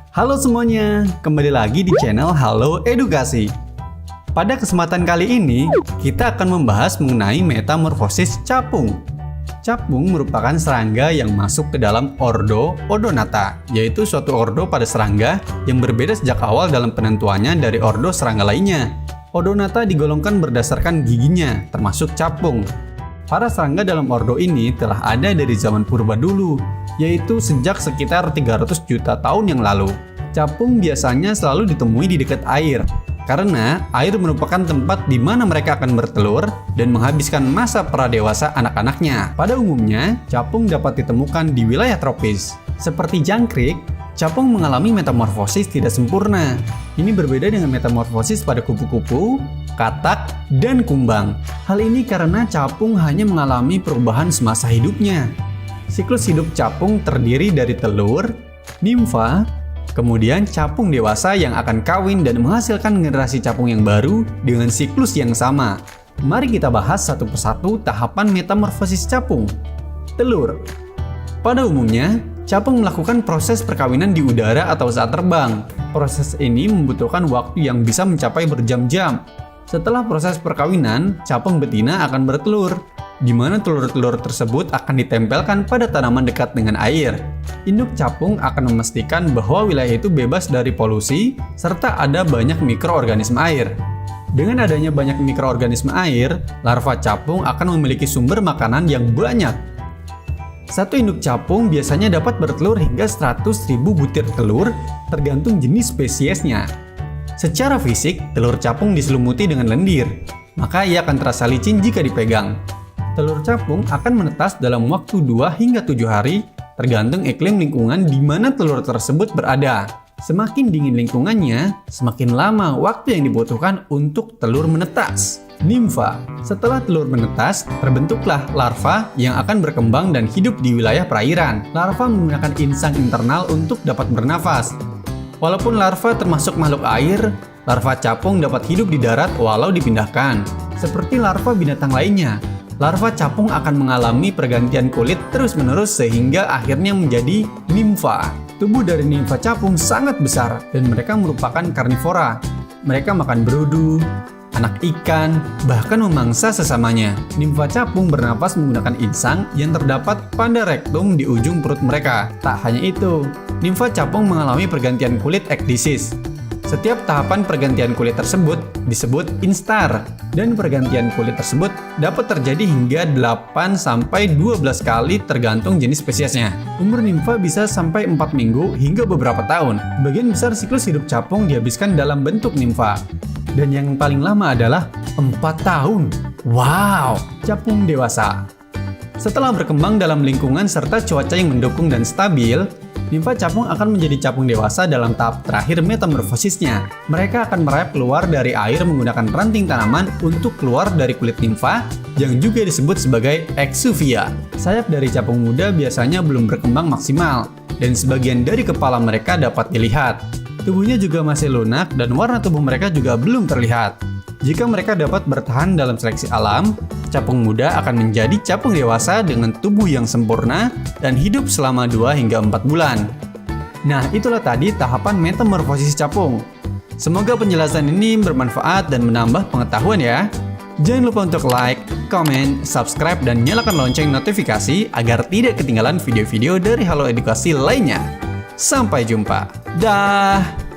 Halo semuanya, kembali lagi di channel Halo Edukasi. Pada kesempatan kali ini, kita akan membahas mengenai metamorfosis capung. Capung merupakan serangga yang masuk ke dalam ordo Odonata, yaitu suatu ordo pada serangga yang berbeda sejak awal dalam penentuannya dari ordo serangga lainnya. Odonata digolongkan berdasarkan giginya, termasuk capung. Para serangga dalam ordo ini telah ada dari zaman purba dulu, yaitu sejak sekitar 300 juta tahun yang lalu. Capung biasanya selalu ditemui di dekat air, karena air merupakan tempat di mana mereka akan bertelur dan menghabiskan masa pradewasa anak-anaknya. Pada umumnya, capung dapat ditemukan di wilayah tropis. Seperti jangkrik, capung mengalami metamorfosis tidak sempurna. Ini berbeda dengan metamorfosis pada kupu-kupu, katak, dan kumbang. Hal ini karena capung hanya mengalami perubahan semasa hidupnya. Siklus hidup capung terdiri dari telur, nimfa, kemudian capung dewasa yang akan kawin dan menghasilkan generasi capung yang baru dengan siklus yang sama. Mari kita bahas satu persatu tahapan metamorfosis capung. Telur. Pada umumnya, capung melakukan proses perkawinan di udara atau saat terbang. Proses ini membutuhkan waktu yang bisa mencapai berjam-jam. Setelah proses perkawinan, capung betina akan bertelur, di mana telur-telur tersebut akan ditempelkan pada tanaman dekat dengan air. Induk capung akan memastikan bahwa wilayah itu bebas dari polusi, serta ada banyak mikroorganisme air. Dengan adanya banyak mikroorganisme air, larva capung akan memiliki sumber makanan yang banyak. Satu induk capung biasanya dapat bertelur hingga 100.000 butir telur, tergantung jenis spesiesnya. Secara fisik, telur capung diselumuti dengan lendir, maka ia akan terasa licin jika dipegang. Telur capung akan menetas dalam waktu 2 hingga 7 hari, tergantung iklim lingkungan di mana telur tersebut berada. Semakin dingin lingkungannya, semakin lama waktu yang dibutuhkan untuk telur menetas. Nimfa. Setelah telur menetas, terbentuklah larva yang akan berkembang dan hidup di wilayah perairan. Larva menggunakan insang internal untuk dapat bernafas. Walaupun larva termasuk makhluk air, larva capung dapat hidup di darat walau dipindahkan. Seperti larva binatang lainnya, larva capung akan mengalami pergantian kulit terus-menerus sehingga akhirnya menjadi nimfa. Tubuh dari nimfa capung sangat besar dan mereka merupakan karnivora. Mereka makan berudu, anak ikan, bahkan memangsa sesamanya. Nimfa capung bernapas menggunakan insang yang terdapat pada rektum di ujung perut mereka. Tak hanya itu, nimfa capung mengalami pergantian kulit ekdisis. Setiap tahapan pergantian kulit tersebut disebut instar, dan pergantian kulit tersebut dapat terjadi hingga 8-12 kali tergantung jenis spesiesnya. Umur nimfa bisa sampai 4 minggu hingga beberapa tahun. Bagian besar siklus hidup capung dihabiskan dalam bentuk nimfa. Dan yang paling lama adalah 4 tahun. Wow! Capung dewasa. Setelah berkembang dalam lingkungan serta cuaca yang mendukung dan stabil, nimfa capung akan menjadi capung dewasa dalam tahap terakhir metamorfosisnya. Mereka akan merayap keluar dari air menggunakan ranting tanaman untuk keluar dari kulit nimfa yang juga disebut sebagai exuvia. Sayap dari capung muda biasanya belum berkembang maksimal, dan sebagian dari kepala mereka dapat dilihat. Tubuhnya juga masih lunak dan warna tubuh mereka juga belum terlihat. Jika mereka dapat bertahan dalam seleksi alam, capung muda akan menjadi capung dewasa dengan tubuh yang sempurna dan hidup selama 2 hingga 4 bulan. Nah, itulah tadi tahapan metamorfosis capung. Semoga penjelasan ini bermanfaat dan menambah pengetahuan ya. Jangan lupa untuk like, komen, subscribe, dan nyalakan lonceng notifikasi agar tidak ketinggalan video-video dari Halo Edukasi lainnya. Sampai jumpa. Dah.